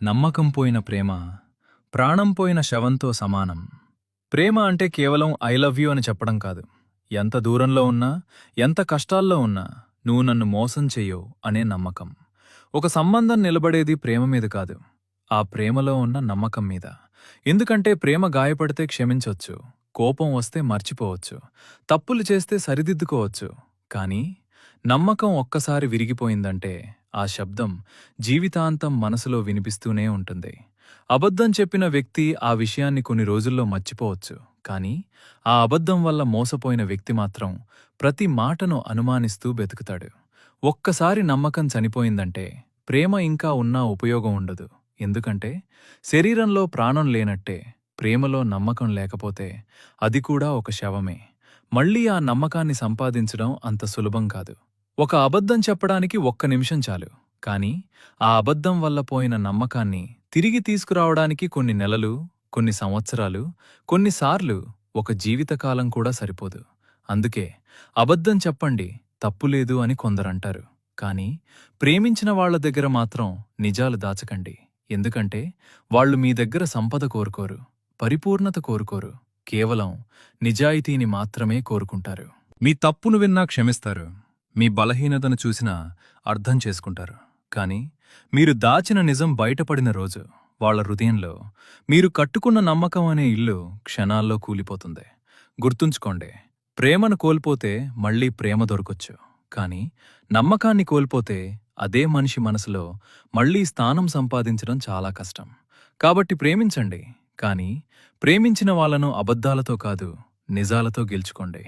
నమ్మకం పోయిన ప్రేమ ప్రాణం పోయిన శవంతో సమానం. ప్రేమ అంటే కేవలం ఐ లవ్ యూ అని చెప్పడం కాదు. ఎంత దూరంలో ఉన్నా, ఎంత కష్టాల్లో ఉన్నా నువ్వు నన్ను మోసం చెయ్యవు అనే నమ్మకం. ఒక సంబంధం నిలబడేది ప్రేమ మీద కాదు, ఆ ప్రేమలో ఉన్న నమ్మకం మీద. ఎందుకంటే ప్రేమ గాయపడితే క్షమించొచ్చు, కోపం వస్తే మర్చిపోవచ్చు, తప్పులు చేస్తే సరిదిద్దుకోవచ్చు. కానీ నమ్మకం ఒక్కసారి విరిగిపోయిందంటే ఆ శబ్దం జీవితాంతం మనసులో వినిపిస్తూనే ఉంటుంది. అబద్ధం చెప్పిన వ్యక్తి ఆ విషయాన్ని కొన్ని రోజుల్లో మర్చిపోవచ్చు, కానీ ఆ అబద్ధం వల్ల మోసపోయిన వ్యక్తి మాత్రం ప్రతి మాటను అనుమానిస్తూ బెతుకుతాడు. ఒక్కసారి నమ్మకం చనిపోయిందంటే ప్రేమ ఇంకా ఉన్నా ఉపయోగం ఉండదు. ఎందుకంటే శరీరంలో ప్రాణం లేనట్టే ప్రేమలో నమ్మకం లేకపోతే అది కూడా ఒక శవమే. మళ్ళీ ఆ నమ్మకాన్ని సంపాదించడం అంత సులభం కాదు. ఒక అబద్ధం చెప్పడానికి 1 నిమిషం చాలు, కానీ ఆ అబద్ధం వల్ల పోయిన నమ్మకాన్ని తిరిగి తీసుకురావడానికి కొన్ని నెలలు, కొన్ని సంవత్సరాలు, కొన్నిసార్లు ఒక జీవితకాలం కూడా సరిపోదు. అందుకే అబద్ధం చెప్పండి, తప్పులేదు అని కొందరంటారు. కానీ ప్రేమించిన వాళ్ల దగ్గర మాత్రం నిజాలు దాచకండి. ఎందుకంటే వాళ్ళు మీ దగ్గర సంపద కోరుకోరు, పరిపూర్ణత కోరుకోరు, కేవలం నిజాయితీని మాత్రమే కోరుకుంటారు. మీ తప్పును విన్నా క్షమిస్తారు, మీ బలహీనతను చూసినా అర్థం చేసుకుంటారు. కానీ మీరు దాచిన నిజం బయటపడిన రోజు వాళ్ల హృదయంలో మీరు కట్టుకున్న నమ్మకం అనే ఇల్లు క్షణాల్లో కూలిపోతుంది. గుర్తుంచుకోండి, ప్రేమను కోల్పోతే మళ్లీ ప్రేమ దొరకొచ్చు, కానీ నమ్మకాన్ని కోల్పోతే అదే మనిషి మనసులో మళ్లీ స్థానం సంపాదించడం చాలా కష్టం. కాబట్టి ప్రేమించండి, కానీ ప్రేమించిన వాళ్లను అబద్ధాలతో కాదు, నిజాలతో గెలుచుకోండి.